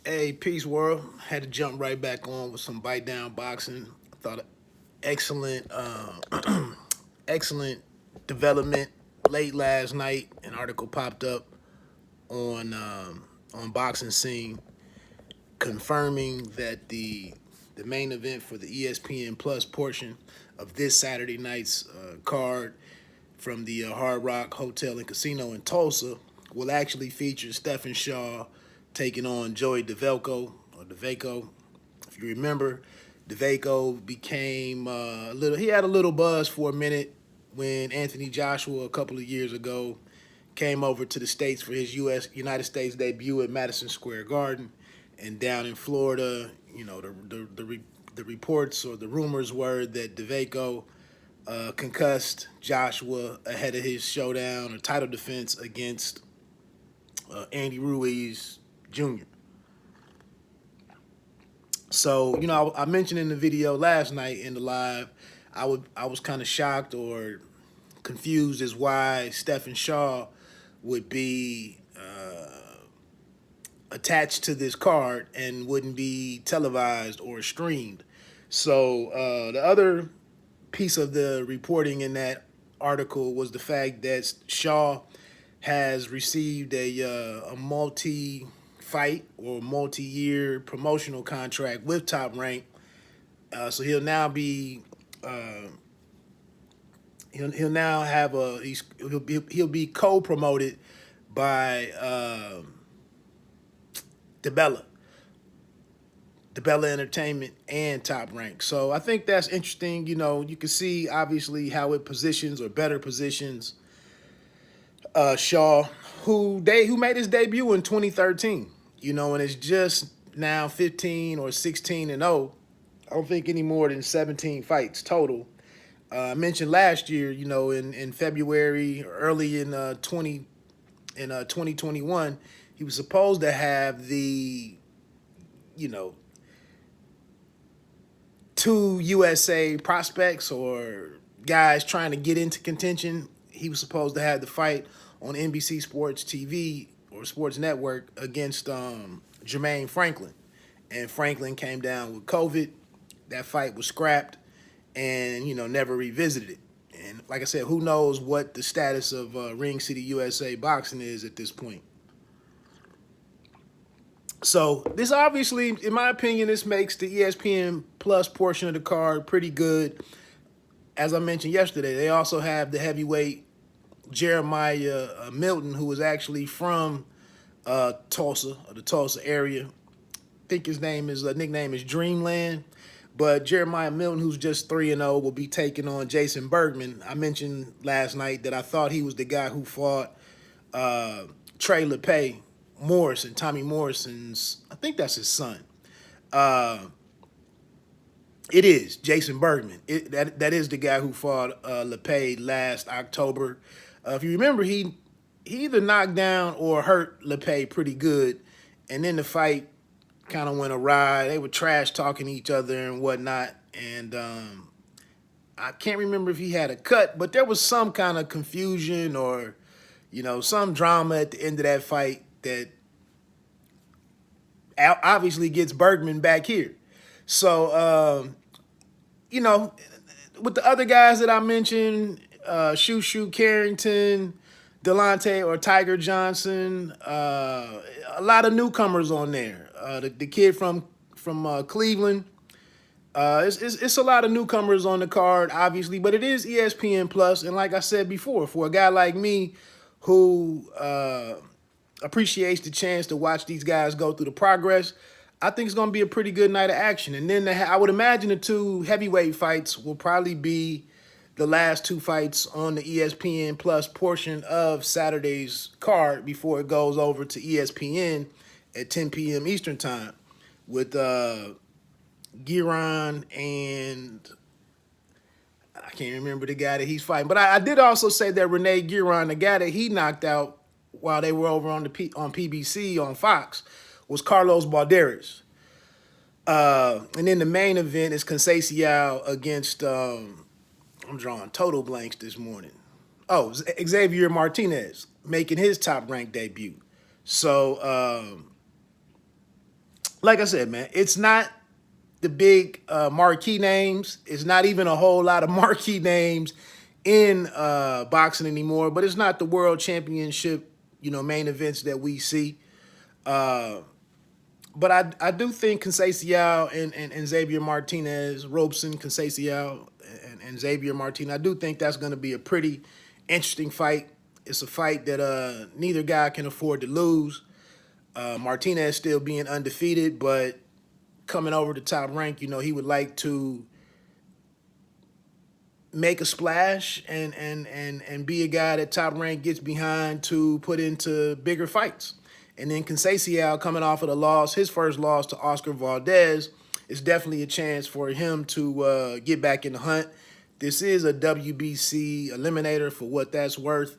Hey, peace world. Had to jump right back on with some bite down boxing. I thought excellent, excellent development late last night. An article popped up on Boxing Scene confirming that the main event for the ESPN Plus portion of this Saturday night's card from the Hard Rock Hotel and Casino in Tulsa will actually feature Stephen Shaw taking on Joey Devaco or Devaco. If you remember, Devaco became a little. He had a little buzz for a minute when Anthony Joshua a couple of years ago came over to the states for his United States debut at Madison Square Garden, and down in Florida, the reports or the rumors were that Devaco concussed Joshua ahead of his showdown or title defense against Andy Ruiz Jr. So, I mentioned in the video last night in the live, I was kind of shocked or confused as why Stephen Shaw would be attached to this card and wouldn't be televised or streamed. So the other piece of the reporting in that article was the fact that Shaw has received a multi fight or multi-year promotional contract with Top Rank. So he'll now be he'll now have he'll be co-promoted by DeBella, DeBella Entertainment and Top Rank. So I think that's interesting. You can see obviously how it positions or better positions Shaw, who made his debut in 2013. And it's just now 15 or 16-0. I don't think any more than 17 fights total. I mentioned last year, in February, early in 2021, he was supposed to have the, you know, two USA prospects or guys trying to get into contention. He was supposed to have the fight on NBC Sports TV or Sports Network against Jermaine Franklin. And Franklin came down with COVID. That fight was scrapped and, never revisited it. And like I said, who knows what the status of Ring City USA boxing is at this point. So this obviously, in my opinion, this makes the ESPN Plus portion of the card pretty good. As I mentioned yesterday, they also have the heavyweight Jeremiah Milton, who was actually from Tulsa, or the Tulsa area. I think his nickname is Dreamland. But Jeremiah Milton, who's just 3-0, will be taking on Jason Bergman. I mentioned last night that I thought he was the guy who fought Trey LePay Morrison, Tommy Morrison's, I think that's his son. It is Jason Bergman. That is the guy who fought LePay last October. If you remember, he either knocked down or hurt LePay pretty good, and then the fight kind of went awry. They were trash talking each other and whatnot, and I can't remember if he had a cut, but there was some kind of confusion or some drama at the end of that fight that obviously gets Bergman back here. So, with the other guys that I mentioned, Shushu Carrington, Delonte or Tiger Johnson, a lot of newcomers on there. The kid from Cleveland. It's a lot of newcomers on the card, obviously, but it is ESPN Plus, and like I said before, for a guy like me who appreciates the chance to watch these guys go through the progress, I think it's going to be a pretty good night of action. And then I would imagine the two heavyweight fights will probably be the last two fights on the ESPN Plus portion of Saturday's card before it goes over to ESPN at 10 p.m. Eastern Time with Giron and I can't remember the guy that he's fighting. But I did also say that Renee Giron, the guy that he knocked out while they were over on PBC on Fox, was Carlos Balderas. And then the main event is Conceicao against, I'm drawing total blanks this morning. Oh, Xavier Martinez making his top-ranked debut. So like I said, man, it's not the big marquee names. It's not even a whole lot of marquee names in boxing anymore, but it's not the world championship, main events that we see. But I do think Conceicao and Xavier Martinez, Robeson, Conceicao, and Xavier Martinez, I do think that's going to be a pretty interesting fight. It's a fight that neither guy can afford to lose. Martinez still being undefeated, but coming over to top rank, he would like to make a splash and be a guy that top rank gets behind to put into bigger fights. And then Conceicao coming off of the loss, his first loss to Oscar Valdez, is definitely a chance for him to get back in the hunt. This is a WBC eliminator for what that's worth,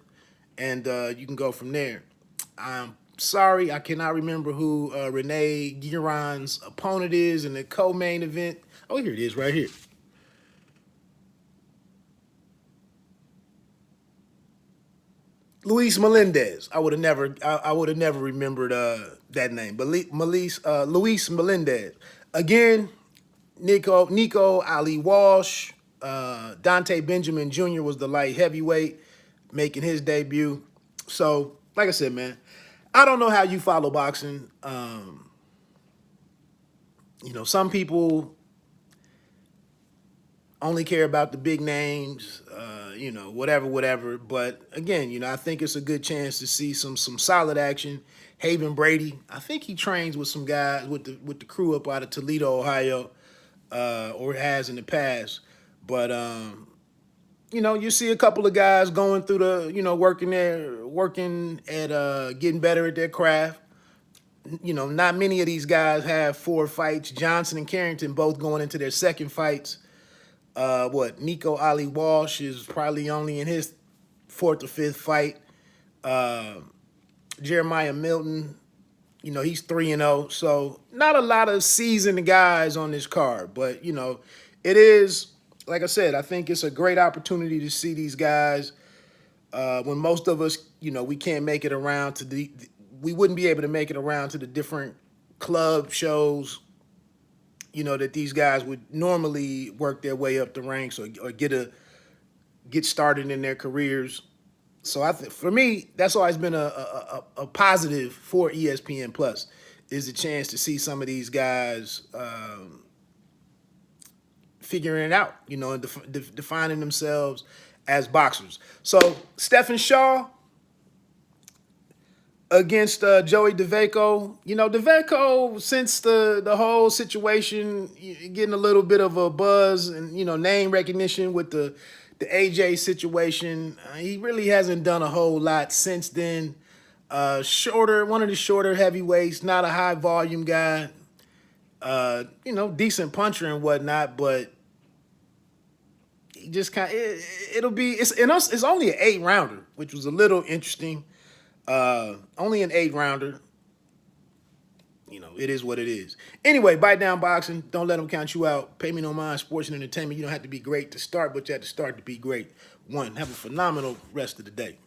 and you can go from there. I'm sorry, I cannot remember who Renee Gueron's opponent is in the co-main event. Oh, here it is right here. Luis Melendez. I would have never remembered that name. But Luis Melendez. Again, Nico Ali Walsh, Dante Benjamin Jr. was the light heavyweight making his debut. So, like I said, man, I don't know how you follow boxing. Some people only care about the big names, whatever. But again, I think it's a good chance to see some solid action. Haven Brady, I think he trains with some guys with the crew up out of Toledo, Ohio, or has in the past. But you see a couple of guys going through the, working at getting better at their craft. Not many of these guys have 4 fights. Johnson and Carrington both going into their second fights. Nico Ali Walsh is probably only in his 4th or 5th fight. Jeremiah Milton, he's 3-0. So not a lot of seasoned guys on this card, but it is, like I said, I think it's a great opportunity to see these guys when most of us, we can't make it around to we wouldn't be able to make it around to the different club shows, that these guys would normally work their way up the ranks or get started in their careers. So for me, that's always been a positive for ESPN Plus, is the chance to see some of these guys figuring it out, and defining themselves as boxers. So Stephen Shaw against Joey Devaco. Devaco, since the whole situation, getting a little bit of a buzz and, name recognition with the AJ situation, he really hasn't done a whole lot since then. One of the shorter heavyweights, not a high volume guy, decent puncher and whatnot, but he just it's only an 8-rounder, which was a little interesting. Only an 8-rounder. It is what it is. Anyway, Bite Down Boxing. Don't let them count you out. Pay me no mind. Sports and entertainment. You don't have to be great to start, but you have to start to be great. Have a phenomenal rest of the day.